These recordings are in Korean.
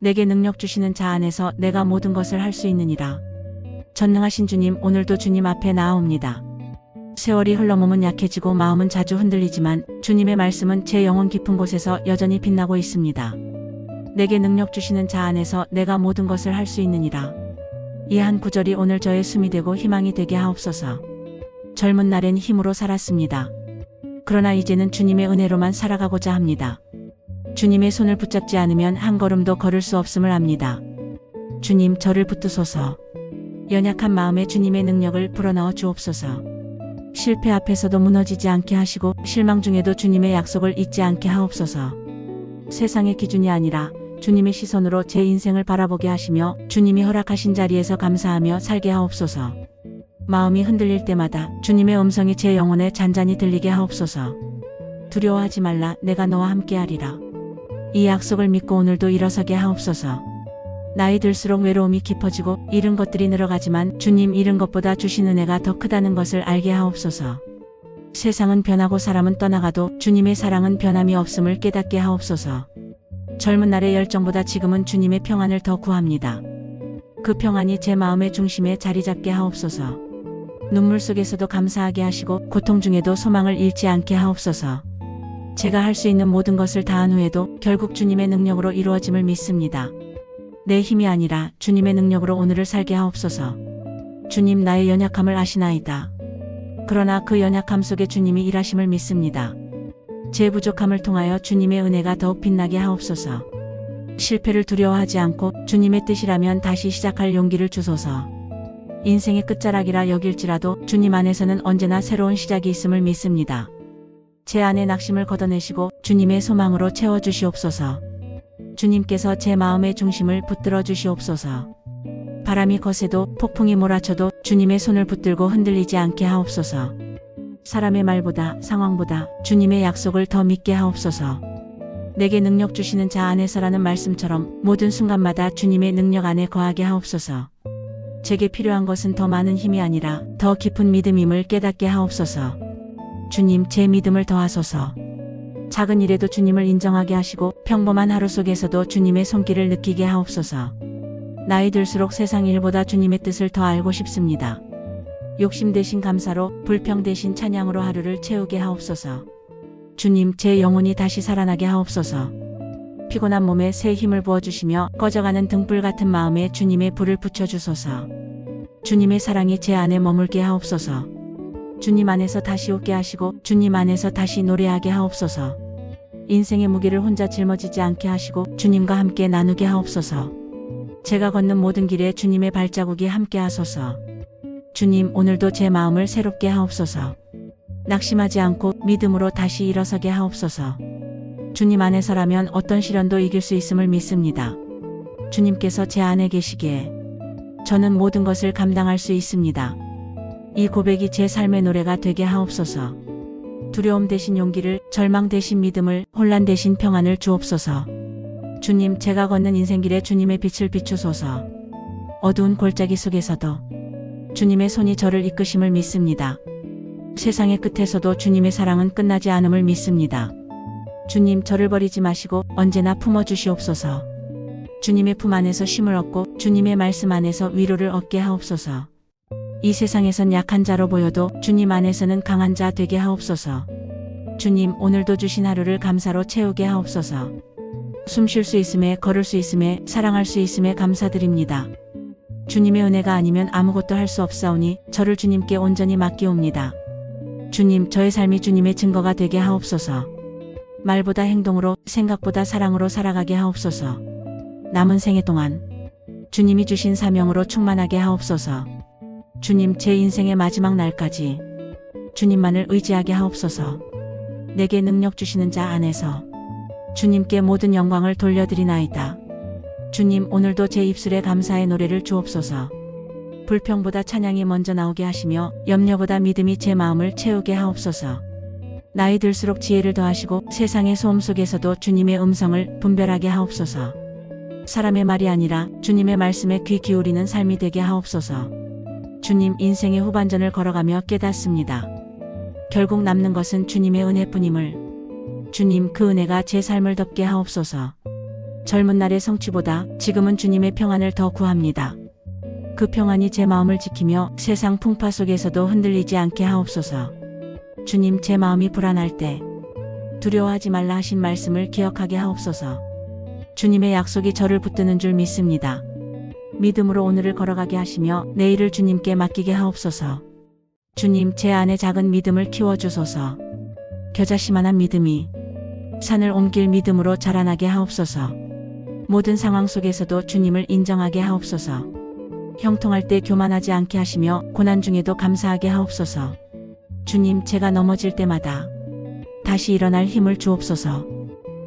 내게 능력 주시는 자 안에서 내가 모든 것을 할 수 있느니라. 전능하신 주님, 오늘도 주님 앞에 나아옵니다. 세월이 흘러 몸은 약해지고 마음은 자주 흔들리지만 주님의 말씀은 제 영혼 깊은 곳에서 여전히 빛나고 있습니다. 내게 능력 주시는 자 안에서 내가 모든 것을 할 수 있느니라. 이 한 구절이 오늘 저의 숨이 되고 희망이 되게 하옵소서. 젊은 날엔 힘으로 살았습니다. 그러나 이제는 주님의 은혜로만 살아가고자 합니다. 주님의 손을 붙잡지 않으면 한 걸음도 걸을 수 없음을 압니다. 주님, 저를 붙드소서. 연약한 마음에 주님의 능력을 불어넣어 주옵소서. 실패 앞에서도 무너지지 않게 하시고 실망 중에도 주님의 약속을 잊지 않게 하옵소서. 세상의 기준이 아니라 주님의 시선으로 제 인생을 바라보게 하시며 주님이 허락하신 자리에서 감사하며 살게 하옵소서. 마음이 흔들릴 때마다 주님의 음성이 제 영혼에 잔잔히 들리게 하옵소서. 두려워하지 말라, 내가 너와 함께하리라. 이 약속을 믿고 오늘도 일어서게 하옵소서. 나이 들수록 외로움이 깊어지고 잃은 것들이 늘어가지만 주님 잃은 것보다 주신 은혜가 더 크다는 것을 알게 하옵소서. 세상은 변하고 사람은 떠나가도 주님의 사랑은 변함이 없음을 깨닫게 하옵소서. 젊은 날의 열정보다 지금은 주님의 평안을 더 구합니다. 그 평안이 제 마음의 중심에 자리 잡게 하옵소서. 눈물 속에서도 감사하게 하시고 고통 중에도 소망을 잃지 않게 하옵소서. 제가 할 수 있는 모든 것을 다한 후에도 결국 주님의 능력으로 이루어짐을 믿습니다. 내 힘이 아니라 주님의 능력으로 오늘을 살게 하옵소서. 주님, 나의 연약함을 아시나이다. 그러나 그 연약함 속에 주님이 일하심을 믿습니다. 제 부족함을 통하여 주님의 은혜가 더욱 빛나게 하옵소서. 실패를 두려워하지 않고 주님의 뜻이라면 다시 시작할 용기를 주소서. 인생의 끝자락이라 여길지라도 주님 안에서는 언제나 새로운 시작이 있음을 믿습니다. 제 안의 낙심을 걷어내시고 주님의 소망으로 채워주시옵소서. 주님께서 제 마음의 중심을 붙들어 주시옵소서. 바람이 거세도 폭풍이 몰아쳐도 주님의 손을 붙들고 흔들리지 않게 하옵소서. 사람의 말보다 상황보다 주님의 약속을 더 믿게 하옵소서. 내게 능력 주시는 자 안에서라는 말씀처럼 모든 순간마다 주님의 능력 안에 거하게 하옵소서. 제게 필요한 것은 더 많은 힘이 아니라 더 깊은 믿음임을 깨닫게 하옵소서. 주님, 제 믿음을 더하소서. 작은 일에도 주님을 인정하게 하시고 평범한 하루 속에서도 주님의 손길을 느끼게 하옵소서. 나이 들수록 세상 일보다 주님의 뜻을 더 알고 싶습니다. 욕심 대신 감사로, 불평 대신 찬양으로 하루를 채우게 하옵소서. 주님, 제 영혼이 다시 살아나게 하옵소서. 피곤한 몸에 새 힘을 부어주시며 꺼져가는 등불 같은 마음에 주님의 불을 붙여주소서. 주님의 사랑이 제 안에 머물게 하옵소서. 주님 안에서 다시 웃게 하시고 주님 안에서 다시 노래하게 하옵소서. 인생의 무게를 혼자 짊어지지 않게 하시고 주님과 함께 나누게 하옵소서. 제가 걷는 모든 길에 주님의 발자국이 함께 하소서. 주님, 오늘도 제 마음을 새롭게 하옵소서. 낙심하지 않고 믿음으로 다시 일어서게 하옵소서. 주님 안에서라면 어떤 시련도 이길 수 있음을 믿습니다. 주님께서 제 안에 계시기에 저는 모든 것을 감당할 수 있습니다. 이 고백이 제 삶의 노래가 되게 하옵소서. 두려움 대신 용기를, 절망 대신 믿음을, 혼란 대신 평안을 주옵소서. 주님, 제가 걷는 인생길에 주님의 빛을 비추소서. 어두운 골짜기 속에서도 주님의 손이 저를 이끄심을 믿습니다. 세상의 끝에서도 주님의 사랑은 끝나지 않음을 믿습니다. 주님, 저를 버리지 마시고 언제나 품어주시옵소서. 주님의 품 안에서 쉼을 얻고 주님의 말씀 안에서 위로를 얻게 하옵소서. 이 세상에선 약한 자로 보여도 주님 안에서는 강한 자 되게 하옵소서. 주님, 오늘도 주신 하루를 감사로 채우게 하옵소서. 숨 쉴 수 있음에, 걸을 수 있음에, 사랑할 수 있음에 감사드립니다. 주님의 은혜가 아니면 아무것도 할 수 없사오니 저를 주님께 온전히 맡기옵니다. 주님, 저의 삶이 주님의 증거가 되게 하옵소서. 말보다 행동으로, 생각보다 사랑으로 살아가게 하옵소서. 남은 생애 동안 주님이 주신 사명으로 충만하게 하옵소서. 주님, 제 인생의 마지막 날까지 주님만을 의지하게 하옵소서. 내게 능력 주시는 자 안에서 주님께 모든 영광을 돌려드리나이다. 주님, 오늘도 제 입술에 감사의 노래를 주옵소서. 불평보다 찬양이 먼저 나오게 하시며 염려보다 믿음이 제 마음을 채우게 하옵소서. 나이 들수록 지혜를 더하시고 세상의 소음 속에서도 주님의 음성을 분별하게 하옵소서. 사람의 말이 아니라 주님의 말씀에 귀 기울이는 삶이 되게 하옵소서. 주님, 인생의 후반전을 걸어가며 깨닫습니다. 결국 남는 것은 주님의 은혜뿐임을. 주님, 그 은혜가 제 삶을 덮게 하옵소서. 젊은 날의 성취보다 지금은 주님의 평안을 더 구합니다. 그 평안이 제 마음을 지키며 세상 풍파 속에서도 흔들리지 않게 하옵소서. 주님, 제 마음이 불안할 때 두려워하지 말라 하신 말씀을 기억하게 하옵소서. 주님의 약속이 저를 붙드는 줄 믿습니다. 믿음으로 오늘을 걸어가게 하시며 내일을 주님께 맡기게 하옵소서. 주님, 제 안에 작은 믿음을 키워주소서. 겨자씨만한 믿음이 산을 옮길 믿음으로 자라나게 하옵소서. 모든 상황 속에서도 주님을 인정하게 하옵소서. 형통할 때 교만하지 않게 하시며 고난 중에도 감사하게 하옵소서. 주님, 제가 넘어질 때마다 다시 일어날 힘을 주옵소서.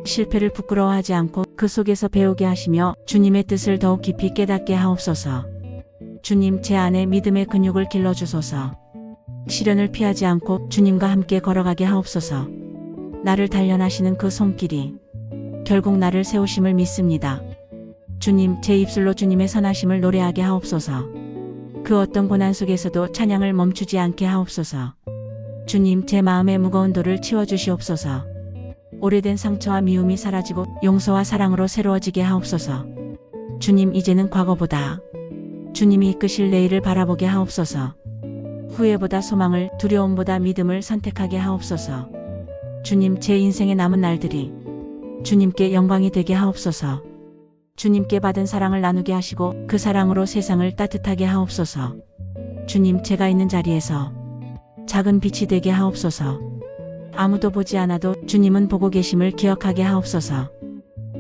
실패를 부끄러워하지 않고 그 속에서 배우게 하시며 주님의 뜻을 더욱 깊이 깨닫게 하옵소서. 주님, 제 안에 믿음의 근육을 길러주소서. 시련을 피하지 않고 주님과 함께 걸어가게 하옵소서. 나를 단련하시는 그 손길이 결국 나를 세우심을 믿습니다. 주님, 제 입술로 주님의 선하심을 노래하게 하옵소서. 그 어떤 고난 속에서도 찬양을 멈추지 않게 하옵소서. 주님, 제 마음의 무거운 돌을 치워주시옵소서. 오래된 상처와 미움이 사라지고 용서와 사랑으로 새로워지게 하옵소서. 주님, 이제는 과거보다 주님이 이끄실 내일을 바라보게 하옵소서. 후회보다 소망을, 두려움보다 믿음을 선택하게 하옵소서. 주님, 제 인생의 남은 날들이 주님께 영광이 되게 하옵소서. 주님께 받은 사랑을 나누게 하시고 그 사랑으로 세상을 따뜻하게 하옵소서. 주님, 제가 있는 자리에서 작은 빛이 되게 하옵소서. 아무도 보지 않아도 주님은 보고 계심을 기억하게 하옵소서.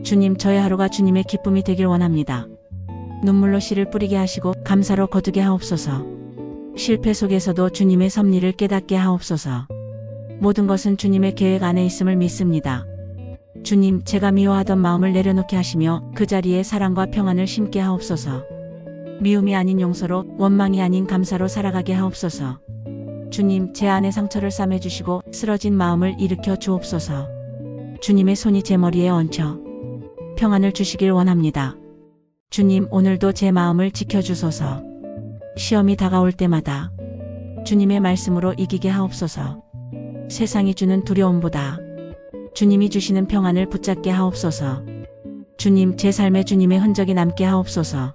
주님, 저의 하루가 주님의 기쁨이 되길 원합니다. 눈물로 씨를 뿌리게 하시고 감사로 거두게 하옵소서. 실패 속에서도 주님의 섭리를 깨닫게 하옵소서. 모든 것은 주님의 계획 안에 있음을 믿습니다. 주님, 제가 미워하던 마음을 내려놓게 하시며 그 자리에 사랑과 평안을 심게 하옵소서. 미움이 아닌 용서로, 원망이 아닌 감사로 살아가게 하옵소서. 주님, 제 안에 상처를 싸매주시고 쓰러진 마음을 일으켜 주옵소서. 주님의 손이 제 머리에 얹혀 평안을 주시길 원합니다. 주님, 오늘도 제 마음을 지켜주소서. 시험이 다가올 때마다 주님의 말씀으로 이기게 하옵소서. 세상이 주는 두려움보다 주님이 주시는 평안을 붙잡게 하옵소서. 주님, 제 삶에 주님의 흔적이 남게 하옵소서.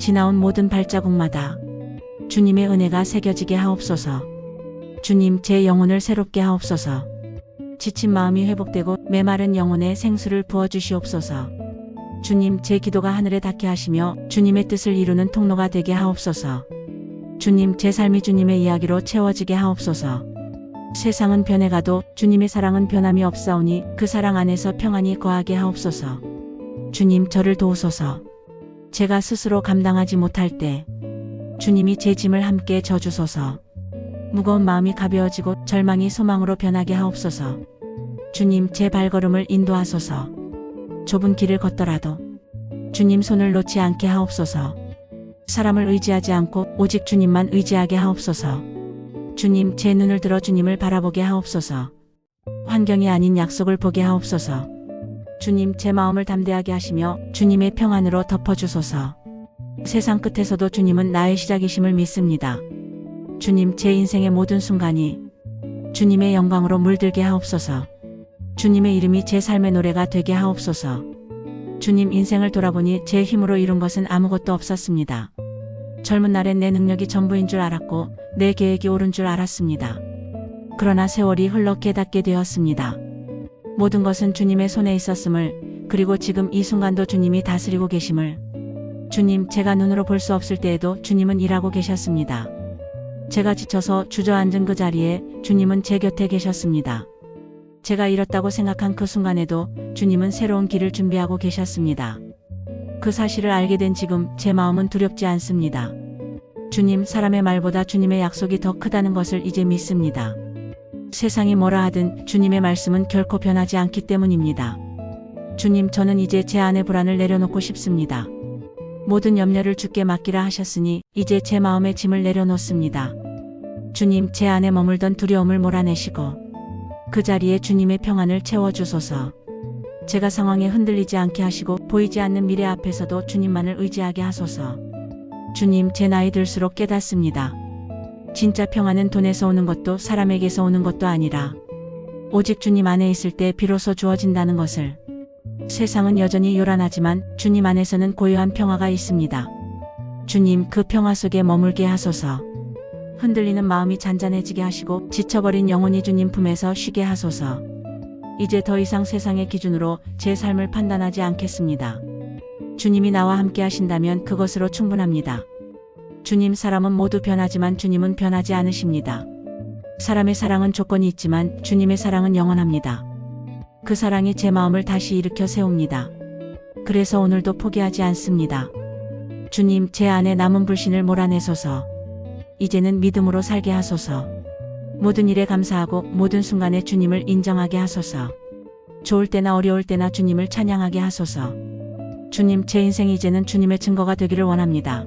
지나온 모든 발자국마다 주님의 은혜가 새겨지게 하옵소서. 주님, 제 영혼을 새롭게 하옵소서. 지친 마음이 회복되고 메마른 영혼에 생수를 부어주시옵소서. 주님, 제 기도가 하늘에 닿게 하시며 주님의 뜻을 이루는 통로가 되게 하옵소서. 주님, 제 삶이 주님의 이야기로 채워지게 하옵소서. 세상은 변해가도 주님의 사랑은 변함이 없사오니 그 사랑 안에서 평안이 거하게 하옵소서. 주님, 저를 도우소서. 제가 스스로 감당하지 못할 때 주님이 제 짐을 함께 져주소서. 무거운 마음이 가벼워지고 절망이 소망으로 변하게 하옵소서. 주님, 제 발걸음을 인도하소서. 좁은 길을 걷더라도 주님 손을 놓지 않게 하옵소서. 사람을 의지하지 않고 오직 주님만 의지하게 하옵소서. 주님, 제 눈을 들어 주님을 바라보게 하옵소서. 환경이 아닌 약속을 보게 하옵소서. 주님, 제 마음을 담대하게 하시며 주님의 평안으로 덮어주소서. 세상 끝에서도 주님은 나의 시작이심을 믿습니다. 주님, 제 인생의 모든 순간이 주님의 영광으로 물들게 하옵소서. 주님의 이름이 제 삶의 노래가 되게 하옵소서. 주님, 인생을 돌아보니 제 힘으로 이룬 것은 아무것도 없었습니다. 젊은 날엔 내 능력이 전부인 줄 알았고 내 계획이 옳은 줄 알았습니다. 그러나 세월이 흘러 깨닫게 되었습니다. 모든 것은 주님의 손에 있었음을, 그리고 지금 이 순간도 주님이 다스리고 계심을. 주님, 제가 눈으로 볼 수 없을 때에도 주님은 일하고 계셨습니다. 제가 지쳐서 주저앉은 그 자리에 주님은 제 곁에 계셨습니다. 제가 잃었다고 생각한 그 순간에도 주님은 새로운 길을 준비하고 계셨습니다. 그 사실을 알게 된 지금 제 마음은 두렵지 않습니다. 주님, 사람의 말보다 주님의 약속이 더 크다는 것을 이제 믿습니다. 세상이 뭐라 하든 주님의 말씀은 결코 변하지 않기 때문입니다. 주님, 저는 이제 제 안의 불안을 내려놓고 싶습니다. 모든 염려를 주께 맡기라 하셨으니 이제 제 마음의 짐을 내려놓습니다. 주님, 제 안에 머물던 두려움을 몰아내시고 그 자리에 주님의 평안을 채워주소서. 제가 상황에 흔들리지 않게 하시고 보이지 않는 미래 앞에서도 주님만을 의지하게 하소서. 주님, 제 나이 들수록 깨닫습니다. 진짜 평안은 돈에서 오는 것도 사람에게서 오는 것도 아니라 오직 주님 안에 있을 때 비로소 주어진다는 것을. 세상은 여전히 요란하지만 주님 안에서는 고요한 평화가 있습니다. 주님, 그 평화 속에 머물게 하소서. 흔들리는 마음이 잔잔해지게 하시고 지쳐버린 영혼이 주님 품에서 쉬게 하소서. 이제 더 이상 세상의 기준으로 제 삶을 판단하지 않겠습니다. 주님이 나와 함께 하신다면 그것으로 충분합니다. 주님, 사람은 모두 변하지만 주님은 변하지 않으십니다. 사람의 사랑은 조건이 있지만 주님의 사랑은 영원합니다. 그 사랑이 제 마음을 다시 일으켜 세웁니다. 그래서 오늘도 포기하지 않습니다. 주님, 제 안에 남은 불신을 몰아내소서. 이제는 믿음으로 살게 하소서. 모든 일에 감사하고 모든 순간에 주님을 인정하게 하소서. 좋을 때나 어려울 때나 주님을 찬양하게 하소서. 주님, 제 인생이 이제는 주님의 증거가 되기를 원합니다.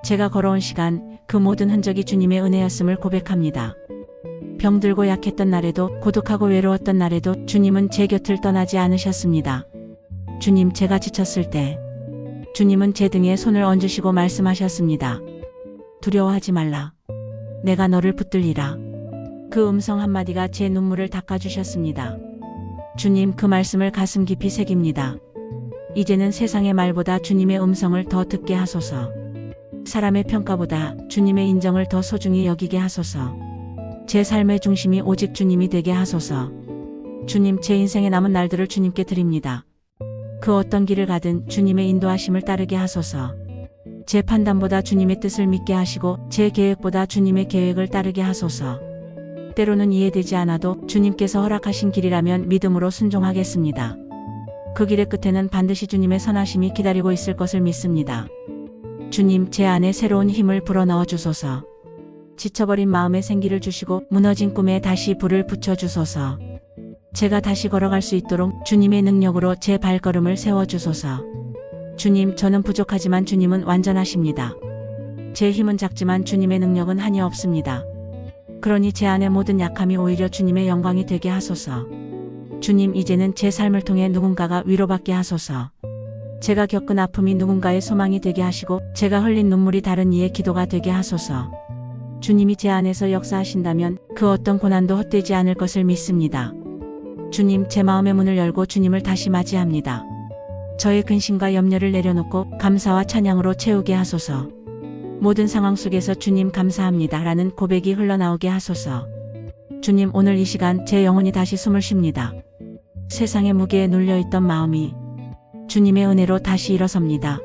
제가 걸어온 시간, 그 모든 흔적이 주님의 은혜였음을 고백합니다. 병들고 약했던 날에도, 고독하고 외로웠던 날에도 주님은 제 곁을 떠나지 않으셨습니다. 주님, 제가 지쳤을 때 주님은 제 등에 손을 얹으시고 말씀하셨습니다. 두려워하지 말라. 내가 너를 붙들리라. 그 음성 한마디가 제 눈물을 닦아주셨습니다. 주님, 그 말씀을 가슴 깊이 새깁니다. 이제는 세상의 말보다 주님의 음성을 더 듣게 하소서. 사람의 평가보다 주님의 인정을 더 소중히 여기게 하소서. 제 삶의 중심이 오직 주님이 되게 하소서. 주님, 제 인생의 남은 날들을 주님께 드립니다. 그 어떤 길을 가든 주님의 인도하심을 따르게 하소서. 제 판단보다 주님의 뜻을 믿게 하시고 제 계획보다 주님의 계획을 따르게 하소서. 때로는 이해되지 않아도 주님께서 허락하신 길이라면 믿음으로 순종하겠습니다. 그 길의 끝에는 반드시 주님의 선하심이 기다리고 있을 것을 믿습니다. 주님, 제 안에 새로운 힘을 불어넣어 주소서. 지쳐버린 마음에 생기를 주시고 무너진 꿈에 다시 불을 붙여주소서. 제가 다시 걸어갈 수 있도록 주님의 능력으로 제 발걸음을 세워주소서. 주님, 저는 부족하지만 주님은 완전하십니다. 제 힘은 작지만 주님의 능력은 한이 없습니다. 그러니 제 안의 모든 약함이 오히려 주님의 영광이 되게 하소서. 주님, 이제는 제 삶을 통해 누군가가 위로받게 하소서. 제가 겪은 아픔이 누군가의 소망이 되게 하시고 제가 흘린 눈물이 다른 이의 기도가 되게 하소서. 주님이 제 안에서 역사하신다면 그 어떤 고난도 헛되지 않을 것을 믿습니다. 주님, 제 마음의 문을 열고 주님을 다시 맞이합니다. 저의 근심과 염려를 내려놓고 감사와 찬양으로 채우게 하소서. 모든 상황 속에서 주님 감사합니다 라는 고백이 흘러나오게 하소서. 주님, 오늘 이 시간 제 영혼이 다시 숨을 쉽니다. 세상의 무게에 눌려있던 마음이 주님의 은혜로 다시 일어섭니다.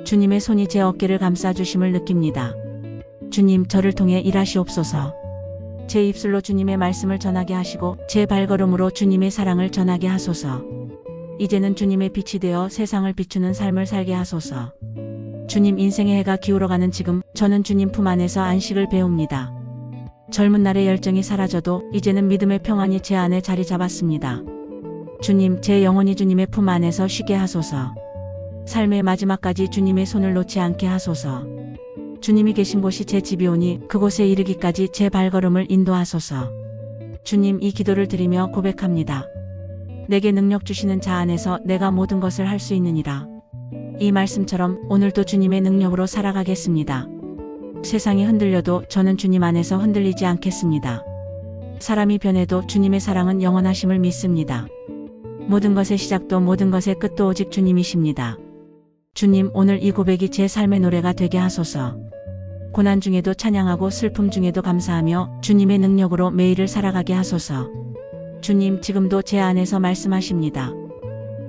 주님의 손이 제 어깨를 감싸주심을 느낍니다. 주님, 저를 통해 일하시옵소서. 제 입술로 주님의 말씀을 전하게 하시고 제 발걸음으로 주님의 사랑을 전하게 하소서. 이제는 주님의 빛이 되어 세상을 비추는 삶을 살게 하소서. 주님, 인생의 해가 기울어가는 지금 저는 주님 품 안에서 안식을 배웁니다. 젊은 날의 열정이 사라져도 이제는 믿음의 평안이 제 안에 자리 잡았습니다. 주님, 제 영혼이 주님의 품 안에서 쉬게 하소서. 삶의 마지막까지 주님의 손을 놓지 않게 하소서. 주님이 계신 곳이 제 집이 오니 그곳에 이르기까지 제 발걸음을 인도하소서. 주님, 이 기도를 드리며 고백합니다. 내게 능력 주시는 자 안에서 내가 모든 것을 할 수 있느니라. 이 말씀처럼 오늘도 주님의 능력으로 살아가겠습니다. 세상이 흔들려도 저는 주님 안에서 흔들리지 않겠습니다. 사람이 변해도 주님의 사랑은 영원하심을 믿습니다. 모든 것의 시작도 모든 것의 끝도 오직 주님이십니다. 주님, 오늘 이 고백이 제 삶의 노래가 되게 하소서. 고난 중에도 찬양하고 슬픔 중에도 감사하며 주님의 능력으로 매일을 살아가게 하소서. 주님, 지금도 제 안에서 말씀하십니다.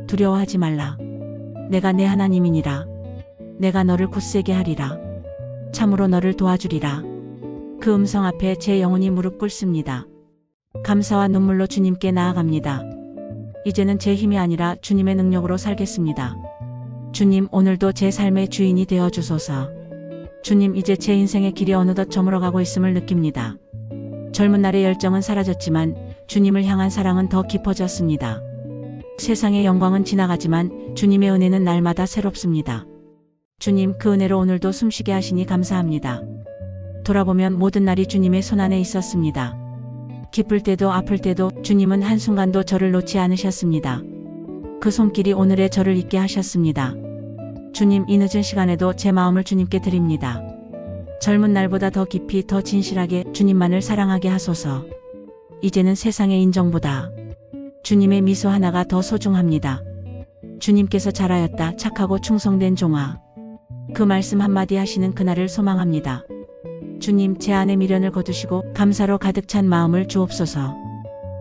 두려워하지 말라. 내가 내 하나님이니라. 내가 너를 굳세게 하리라. 참으로 너를 도와주리라. 그 음성 앞에 제 영혼이 무릎 꿇습니다. 감사와 눈물로 주님께 나아갑니다. 이제는 제 힘이 아니라 주님의 능력으로 살겠습니다. 주님, 오늘도 제 삶의 주인이 되어 주소서. 주님, 이제 제 인생의 길이 어느덧 저물어가고 있음을 느낍니다. 젊은 날의 열정은 사라졌지만 주님을 향한 사랑은 더 깊어졌습니다. 세상의 영광은 지나가지만 주님의 은혜는 날마다 새롭습니다. 주님, 그 은혜로 오늘도 숨쉬게 하시니 감사합니다. 돌아보면 모든 날이 주님의 손안에 있었습니다. 기쁠 때도 아플 때도 주님은 한순간도 저를 놓지 않으셨습니다. 그 손길이 오늘의 저를 있게 하셨습니다. 주님, 이 늦은 시간에도 제 마음을 주님께 드립니다. 젊은 날보다 더 깊이 더 진실하게 주님만을 사랑하게 하소서. 이제는 세상의 인정보다 주님의 미소 하나가 더 소중합니다. 주님께서 잘하였다 착하고 충성된 종아. 그 말씀 한마디 하시는 그날을 소망합니다. 주님 제 안에 미련을 거두시고 감사로 가득 찬 마음을 주옵소서.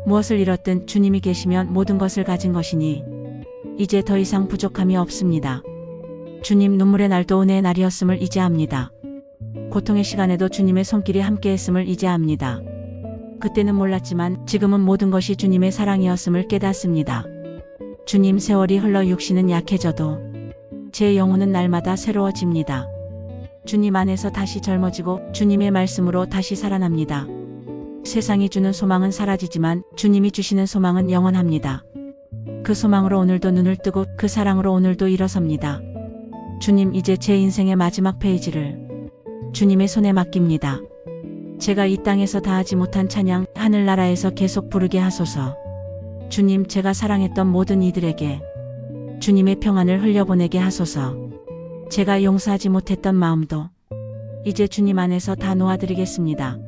무엇을 잃었든 주님이 계시면 모든 것을 가진 것이니 이제 더 이상 부족함이 없습니다. 주님 눈물의 날도 은혜의 날이었음을 이제 압니다. 고통의 시간에도 주님의 손길이 함께했음을 이제 압니다. 그때는 몰랐지만 지금은 모든 것이 주님의 사랑이었음을 깨닫습니다. 주님 세월이 흘러 육신은 약해져도 제 영혼은 날마다 새로워집니다. 주님 안에서 다시 젊어지고 주님의 말씀으로 다시 살아납니다. 세상이 주는 소망은 사라지지만 주님이 주시는 소망은 영원합니다. 그 소망으로 오늘도 눈을 뜨고 그 사랑으로 오늘도 일어섭니다. 주님 이제 제 인생의 마지막 페이지를 주님의 손에 맡깁니다. 제가 이 땅에서 다하지 못한 찬양 하늘나라에서 계속 부르게 하소서. 주님 제가 사랑했던 모든 이들에게 주님의 평안을 흘려보내게 하소서. 제가 용서하지 못했던 마음도 이제 주님 안에서 다 놓아드리겠습니다.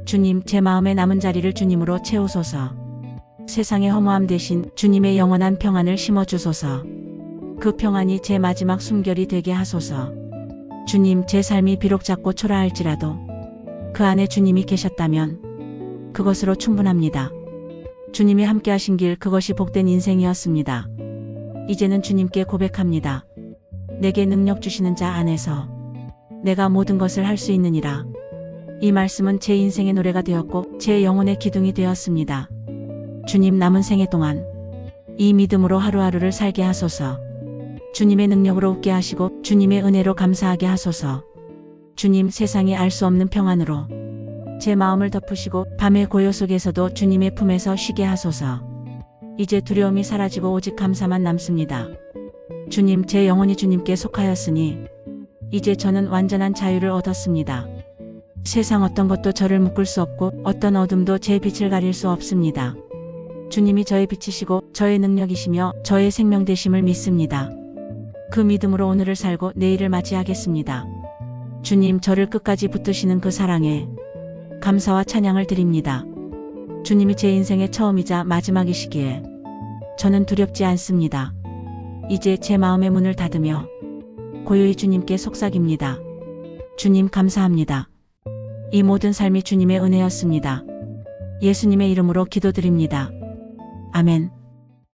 주님 제 마음의 남은 자리를 주님으로 채우소서. 세상의 허무함 대신 주님의 영원한 평안을 심어주소서. 그 평안이 제 마지막 숨결이 되게 하소서. 주님 제 삶이 비록 작고 초라할지라도 그 안에 주님이 계셨다면 그것으로 충분합니다. 주님이 함께 하신 길 그것이 복된 인생이었습니다. 이제는 주님께 고백합니다. 내게 능력 주시는 자 안에서 내가 모든 것을 할 수 있느니라. 이 말씀은 제 인생의 노래가 되었고 제 영혼의 기둥이 되었습니다. 주님 남은 생애 동안 이 믿음으로 하루하루를 살게 하소서. 주님의 능력으로 웃게 하시고 주님의 은혜로 감사하게 하소서. 주님 세상이 알 수 없는 평안으로 제 마음을 덮으시고 밤의 고요 속에서도 주님의 품에서 쉬게 하소서. 이제 두려움이 사라지고 오직 감사만 남습니다. 주님 제 영혼이 주님께 속하였으니 이제 저는 완전한 자유를 얻었습니다. 세상 어떤 것도 저를 묶을 수 없고 어떤 어둠도 제 빛을 가릴 수 없습니다. 주님이 저의 빛이시고 저의 능력이시며 저의 생명 되심을 믿습니다. 그 믿음으로 오늘을 살고 내일을 맞이하겠습니다. 주님 저를 끝까지 붙드시는 그 사랑에 감사와 찬양을 드립니다. 주님이 제 인생의 처음이자 마지막이시기에 저는 두렵지 않습니다. 이제 제 마음의 문을 닫으며 고요히 주님께 속삭입니다. 주님 감사합니다. 이 모든 삶이 주님의 은혜였습니다. 예수님의 이름으로 기도드립니다. 아멘.